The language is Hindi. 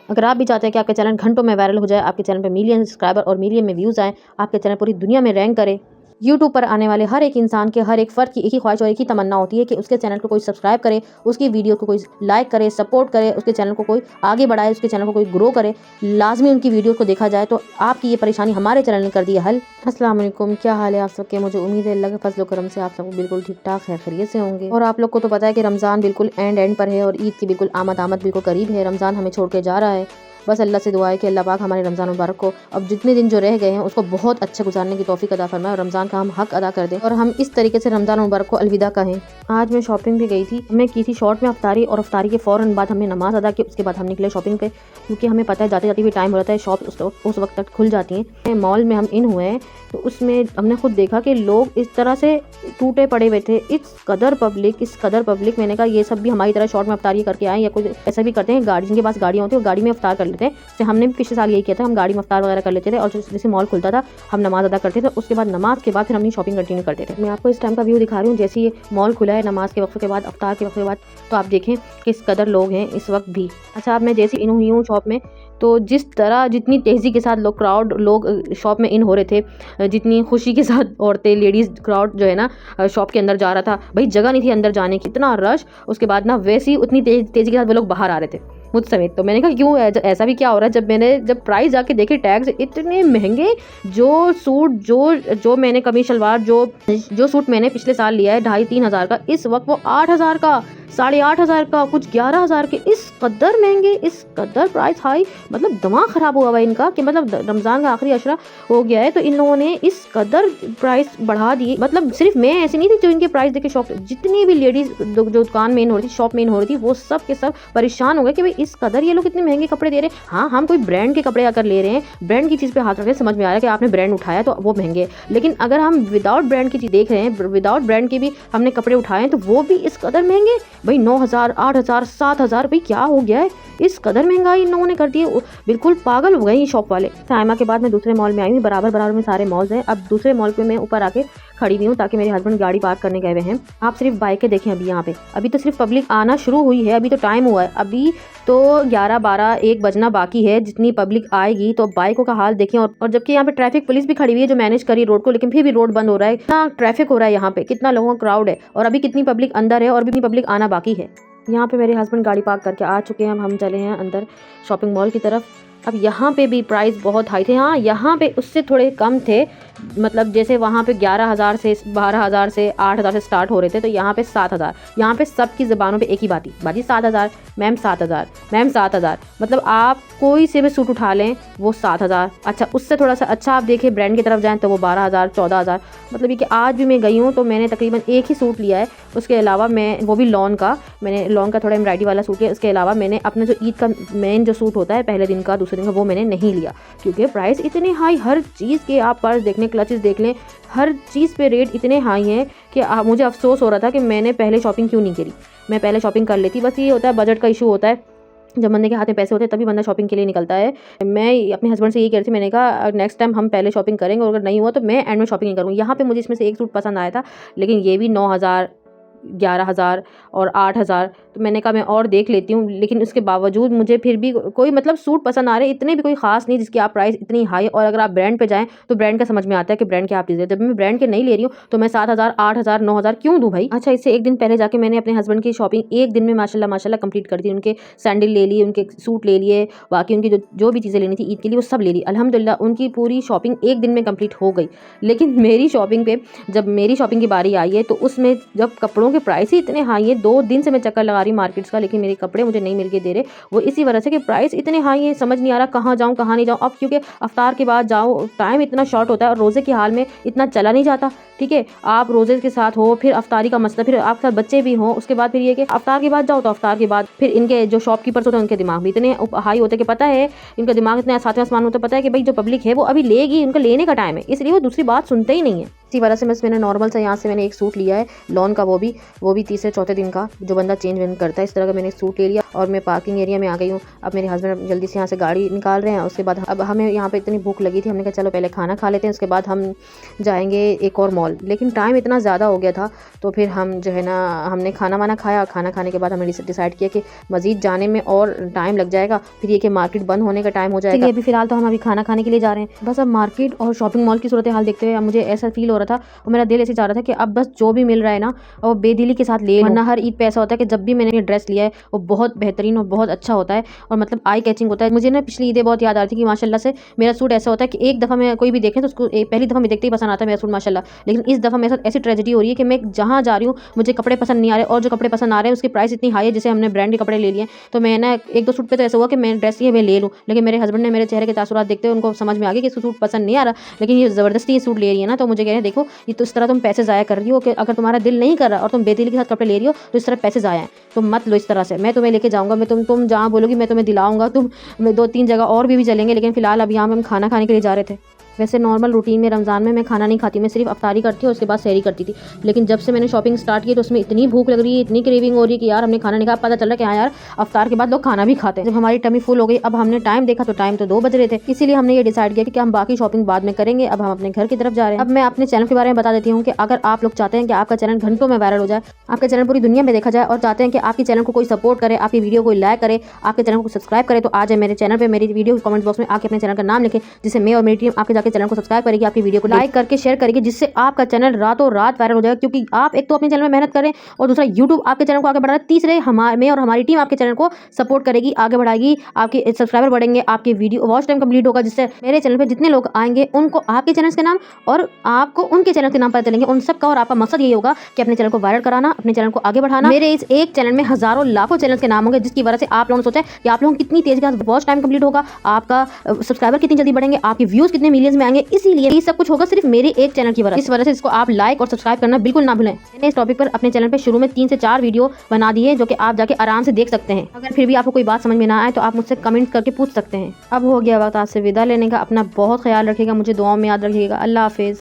अगर आप भी चाहते हैं कि आपके चैनल घंटों में वायरल हो जाए, आपके चैनल पे मिलियन सब्सक्राइबर और मिलियन में व्यूज़ आएँ, आपके चैनल पूरी दुनिया में रैंक करे, यूट्यूब पर आने वाले हर एक इंसान के, हर एक फ़र्द की एक ही ख्वाहिश और एक ही तमन्ना होती है कि उसके चैनल को कोई सब्सक्राइब करे, उसकी वीडियो को कोई लाइक करे, सपोर्ट करे, उसके चैनल को कोई आगे बढ़ाए, उसके चैनल को कोई ग्रो करे, लाज़मी उनकी वीडियोज़ को देखा जाए। तो आपकी ये परेशानी हमारे चैनल ने कर दी है हल। अस्सलाम वालेकुम, क्या हाल है आप सबके? मुझे उम्मीद है अल्लाह के फज़ल व करम से आप सब बिल्कुल ठीक-ठाक है, खैरियत से होंगे। और आप लोग को तो पता है कि रमज़ान बिल्कुल एंड पर है और ईद की बिल्कुल आमद बिल्कुल करीब है। रमज़ान हमें छोड़ के जा रहा है। बस अल्लाह से दुआ है कि अल्लाह पाक हमारे रमज़ान मुबारक को अब जितने दिन जो रह गए हैं उसको बहुत अच्छे गुजारने की तौफीक अता फरमाए और रमज़ान का हम हक अदा कर दें और हम इस तरीके से रमज़ान मुबारक को अलविदा कहें। आज मैं शॉपिंग भी गई थी, हमने की थी शॉर्ट में अफ्तारी और अफ्तारी के फ़ौरन बाद हमने नमाज़ अदा की। उसके बाद हम निकले शॉपिंग पे, क्योंकि हमें पता है जाते जाते भी टाइम हो जाता है, शॉप उस वक्त तक खुल जाती हैं। मॉल में हम इन हुए हैं तो उसमें हमने खुद देखा कि लोग इस तरह से टूटे पड़े हुए थे। इस कदर पब्लिक मैंने कहा ये सब भी हमारी तरह शॉर्ट में अफ्तारी करके आए या कुछ ऐसा भी करते हैं। गाड़ी जिनके पास गाड़ियाँ होती है वो गाड़ी में अफ्तार कर लेते हैं। जैसे हमने भी पिछले साल यही किया था, हम गाड़ी में अफ्तार वगैरह कर लेते थे और जैसे मॉल खुलता था हम नमाज़ अदा करते थे। उसके बाद नमाज के बाद फिर अपनी शॉपिंग कंटिन्यू करते थे। मैं आपको इस टाइम का व्यू दिखा रही हूँ, जैसे ये मॉल खुला है नमाज के वक्त के बाद, अफ्तार के वक्त के बाद, तो आप देखें किस कदर लोग हैं इस वक्त भी। अच्छा, अब मैं जैसे इन हुई हूँ शॉप में, तो जितनी तेज़ी के साथ लोग शॉप में इन हो रहे थे, जितनी खुशी के साथ औरतें, लेडीज़ क्राउड जो है ना शॉप के अंदर जा रहा था, भाई जगह नहीं थी अंदर जाने की, इतना रश। उसके बाद ना वैसे ही उतनी तेज़ी के साथ वो लोग बाहर आ रहे थे मुझ समेत। तो मैंने कहा क्यों ऐसा भी क्या हो रहा है? जब प्राइस जाके देखे टैग्स इतने महंगे, जो सूट जो मैंने कमीज शलवार जो सूट मैंने पिछले साल लिया है 2,500-3 हज़ार का, इस वक्त वो 8,000 का, 8,500 का, कुछ 11,000 के। इस कदर महंगे, इस कदर प्राइस हाई, मतलब दिमाग ख़राब हुआ हुआ इनका कि मतलब रमज़ान का आखिरी अशरा हो गया है तो इन लोगों ने इस कदर प्राइस बढ़ा दिए। मतलब सिर्फ मैं ऐसी नहीं थी जो इनके प्राइस देख के शॉक, जितनी भी लेडीज़ जो दुकान में इन हो रही थी, शॉप में इन हो रही थी, वो सब के सब परेशान हो गए कि भाई इस कदर ये लोग इतने महंगे कपड़े दे रहे हैं। हाँ, हम कोई ब्रांड के कपड़े अगर ले रहे हैं, ब्रांड की चीज़ पे हाथ रख रहे हैं, समझ में आ रहा है कि आपने ब्रांड उठाया तो वो महंगे, लेकिन अगर हम विदाउट ब्रांड की चीज़ देख रहे हैं, विदाउट ब्रांड के भी हमने कपड़े उठाए हैं तो वो भी इस कदर महंगे। भाई 9,000, 8,000, 7,000, भाई क्या हो गया है? इस कदर महंगाई इन लोगों ने कर दी है, बिल्कुल पागल हो गए ये शॉप वाले। टाइमा के बाद मैं दूसरे मॉल में आई हूँ, बराबर में सारे मॉल्स हैं। अब दूसरे मॉल पे मैं ऊपर आके खड़ी हुई हूँ ताकि मेरे हस्बैंड गाड़ी पार्क करने गए हुए हैं। आप सिर्फ बाइकें देखें अभी यहाँ पे, अभी तो सिर्फ पब्लिक आना शुरू हुई है, अभी तो टाइम हुआ है, अभी तो 11, 12, 1 बजना बाकी है। जितनी पब्लिक आएगी तो बाइकों का हाल देखें। और जबकि यहाँ पे ट्रैफिक पुलिस भी खड़ी हुई है जो मैनेज करी रोड को, लेकिन फिर भी रोड बंद हो रहा है। कितना ट्रैफिक हो रहा है यहाँ पे, कितना लोगों का क्राउड है और अभी कितनी पब्लिक अंदर है और अभी पब्लिक आना बाकी है। यहाँ पे मेरे हस्बैंड गाड़ी पार्क करके आ चुके हैं। अब हम चले हैं अंदर शॉपिंग मॉल की तरफ। अब यहाँ पे भी प्राइस बहुत हाई थे। हाँ, यहाँ पे उससे थोड़े कम थे, मतलब जैसे वहाँ पे 11,000 से 12,000 से 8,000 से स्टार्ट हो रहे थे, तो यहाँ पे 7,000। यहाँ पे सबकी ज़बानों पे एक ही बाजी 7,000, मैम 7,000, मैम 7,000। मतलब आप कोई से भी सूट उठा लें वो 7,000। अच्छा, उससे थोड़ा सा अच्छा आप देखें ब्रांड की तरफ जाएँ तो वो 12,000, 14,000। मतलब ये कि आज भी मैं गई हूँ तो मैंने तकरीबन एक ही सूट लिया है। उसके अलावा मैं, वो भी लॉन का थोड़ा एम्ब्रॉयडरी वाला सूट लिया। उसके अलावा मैंने अपना जो ईद का मेन जो सूट होता है पहले दिन का, दूसरे दिन का, वो मैंने नहीं लिया, क्योंकि प्राइस इतने हाई हर चीज़ के। आप पर्स देख लें, क्लचेस देख लें, हर चीज़ पे रेट इतने हाई हैं कि मुझे अफसोस हो रहा था कि मैंने पहले शॉपिंग क्यों नहीं करी। मैं पहले शॉपिंग कर लेती। बस ये होता है, बजट का इशू होता है। जब बंदे के हाथ में पैसे होते हैं तभी बंदा शॉपिंग के लिए निकलता है। मैं अपने हस्बैंड से यही कह रही थी, मैंने कहा नेक्स्ट टाइम हम पहले शॉपिंग करेंगे और अगर नहीं हुआ तो मैं एंड में शॉपिंग नहीं करूँगी। यहाँ पे मुझे इसमें से एक सूट पसंद आया था, लेकिन ये भी 9,000, 11,000 और 8,000। तो मैंने कहा मैं और देख लेती हूँ, लेकिन उसके बावजूद मुझे फिर भी कोई मतलब सूट पसंद आ रहे, इतने भी कोई खास नहीं जिसकी आप प्राइस इतनी हाई। और अगर आप ब्रांड पे जाएं तो ब्रांड का समझ में आता है कि ब्रांड के आप चीज़ें, जब मैं ब्रांड के नहीं ले रही हूँ तो मैं 7,000, 8,000, 9,000 क्यों दूँ भाई। अच्छा, इससे एक दिन पहले जाके मैंने अपने हस्बैंड की शॉपिंग एक दिन में माशाल्लाह कंप्लीट कर दी। उनके सैंडल ले लिए, उनके सूट ले लिए, बाकी उनकी जो भी चीज़ें लेनी थी ईद के लिए वो सब ले ली। अल्हम्दुलिल्लाह उनकी पूरी शॉपिंग एक दिन में कंप्लीट हो गई। लेकिन मेरी शॉपिंग पे, जब मेरी शॉपिंग की बारी आई है तो उसमें जब कपड़ों के प्राइस ही इतने हाई है, 2 दिन से मैं चक्कर लगा रही मार्केट्स का, लेकिन मेरे कपड़े मुझे नहीं मिल के दे रहे। वो इसी वजह से कि प्राइस इतने हाई हैं, समझ नहीं आ रहा कहाँ जाऊँ कहाँ नहीं जाऊँ। अब क्योंकि अफ्तार के बाद जाओ, टाइम इतना शॉर्ट होता है और रोज़े के हाल में इतना चला नहीं जाता। ठीक है, आप रोज़े के साथ हो, फिर अफ्तारी का मसला, फिर आपके साथ बच्चे भी हों, उसके बाद फिर ये कि अफ्तार के बाद जाओ तो अफ्तार के बाद फिर इनके जो शॉपकीपर्स होते हैं उनके दिमाग भी इतने हाई होते हैं कि पता है, इनका दिमाग इतना सातवें आसमान होता है, पता है कि भाई जो पब्लिक है वो अभी लेगी, उनका लेने का टाइम है, इसलिए वो दूसरी बात सुनते ही नहीं है। इसी वजह से मैंने नॉर्मल सा यहाँ से मैंने एक सूट लिया है लॉन का, वो भी तीसरे चौथे दिन का, जो बंदा चेंज वेंज करता है, इस तरह का मैंने एक सूट ले लिया और मैं पार्किंग एरिया में आ गई हूँ। अब मेरे हस्बैंड जल्दी से यहाँ से गाड़ी निकाल रहे हैं। उसके बाद अब हमें यहाँ पे इतनी भूख लगी थी, हमने कहा चलो पहले खाना खा लेते हैं, उसके बाद हम जाएंगे एक और मॉल। लेकिन टाइम इतना ज़्यादा हो गया था तो फिर हम जो है ना हमने खाना वाना खाया। खाना खाने के बाद हमने डिसाइड किया कि मज़ीद जाने में और टाइम लग जाएगा, फिर ये कि मार्केट बंद होने का टाइम हो जाएगा। अभी फिलहाल तो हम अभी खाना खाने के लिए जा रहे हैं। बस अब मार्केट और शॉपिंग मॉल की सूरत हाल देखते हुए अब मुझे ऐसा फील हो रहा था और मेरा दिल ऐसे चाह रहा था कि अब बस जो भी मिल रहा है ना वो बेदिली के साथ ले, वरना हर ईद पे ऐसा होता है कि जब भी मैंने ये ड्रेस लिया है वो बहुत बेहतरीन और बहुत अच्छा होता है और मतलब आई कैचिंग होता है। मुझे ना पिछली ईदें बहुत याद आ रही थी कि माशाल्लाह से मेरा सूट ऐसा होता है कि एक दफ़ा मैं कोई भी देखे तो उसको पहली दफ़ा मैं देखते ही पसंद आता है मेरा सूट माशाल्लाह। लेकिन इस दफ़ा मेरे साथ ऐसी ट्रेजेडी हो रही है कि मैं जहाँ जा रही हूँ मुझे कपड़े पसंद नहीं आ रहे और जो कपड़े पसंद आ रहे हैं उसकी प्राइस इतनी हाई है, जैसे हमने ब्रांड के कपड़े ले लिए। तो मैं ना एक दो सूट पे तो ऐसा हुआ कि मैं ड्रेस ये मैं ले लूँ, लेकिन मेरे हस्बैंड ने मेरे चेहरे के तासुरात देखते हुए उनको समझ में आ गया कि इसको सूट पसंद नहीं आ रहा, लेकिन ये ज़बरदस्ती ये सूट ले रही है ना। तो मुझे कह रहे हैं देखो ये तो इस तरह तुम पैसे ज़ाया कर रही हो कि अगर तुम्हारा दिल नहीं कर रहा और तुम बेदिली के साथ कपड़े ले रही हो तो इस तरह पैसे ज़ाया हैं, तुम मत लो इस तरह से। मैं तुम्हें लेके जाऊँगा, मैं तुम जहाँ बोलोगी मैं तुम्हें दिलाऊंगा, तुम 2-3 जगह और भी चलेंगे। लेकिन फिलहाल अब यहाँ हम खाना खाने के लिए जा रहे थे। वैसे नॉर्मल रूटीन में रमज़ान में मैं खाना नहीं खाती, मैं सिर्फ अफ्तारी करती हूँ, उसके बाद सहरी करती थी। लेकिन जब से मैंने शॉपिंग स्टार्ट की तो उसमें इतनी भूख लग रही है, इतनी क्रेविंग हो रही है कि यार हमने खाना नहीं खाया। पता चल रहा है कि हाँ यार अफ्तार के बाद लोग खाना भी खाते हैं। जब हमारी टमी फुल हो गई, अब हमने टाइम देखा तो टाइम तो 2 बज रहे थे, इसीलिए हमने ये डिसाइड किया कि हम बाकी शॉपिंग बाद में करेंगे। अब हम अपने घर की तरफ जा रहे हैं। अब मैं अपने चैनल के बारे में बता देती हूँ कि अगर आप लोग चाहते हैं कि आपका चैनल घंटों में वायरल हो जाए, आपका चैनल पूरी दुनिया में देखा जाए और चाहते हैं कि आपके चैनल को कोई सपोर्ट करे, आपकी वीडियो को लाइक करे, आपके चैनल को सब्सक्राइब करे, तो आ जाए मेरे चैनल पे, मेरी वीडियो कमेंट बॉक्स में आके अपने चैनल का नाम लिखें, जिससे मैं और मेरी टीम आपके जाके चैनल को सब्सक्राइब करेगी, आपकी वीडियो को लाइक करके शेयर करेगी, जिससे आपका चैनल रातों रात वायरल हो जाएगा। क्योंकि आप एक तो अपने चैनल में मेहनत करें और दूसरा यूट्यूब आपके चैनल को आगे बढ़ा रहा है, तीसरे मैं और हमारी टीम आपके चैनल को सपोर्ट करेगी, आगे बढ़ाएगी, आपके सब्सक्राइबर बढ़ेंगे, आपकी वीडियो वॉच टाइम कंप्लीट होगा, जिससे मेरे चैनल पे जितने लोग आएंगे उनको आपके चैनल के नाम और आपको उनके चैनल के नाम पता चलेंगे, उन सबका। और आपका मकसद यही होगा कि अपने चैनल को वायरल कराना, अपने चैनल को आगे बढ़ाना। मेरे इस एक चैनल में हजारों लाखों चैनल के नाम होंगे, जिसकी वजह से आप लोगों ने सोचा कि आप लोगों की कितनी तेज का वॉच टाइम कंप्लीट होगा, आपका सब्सक्राइबर कितनी जल्दी बढ़ेंगे, आपके व्यूज कितने मिलियंस में आएंगे। इसीलिए ये सब कुछ होगा सिर्फ मेरे एक चैनल की वजह। इस वजह से इसको आप लाइक और सब्सक्राइब करना बिल्कुल ना भूलें। मैंने इस टॉपिक पर अपने चैनल पे शुरू में 3 से 4 वीडियो बना दी है, जो कि आप जाके आराम से देख सकते हैं। अगर फिर भी आपको कोई बात समझ में ना आए तो आप मुझसे कमेंट करके पूछ सकते हैं। अब हो गया वक्त आज से विदा लेने का। अपना बहुत ख्याल रखिएगा, मुझे दुआओं में याद रखिएगा। अल्लाह हाफिज़।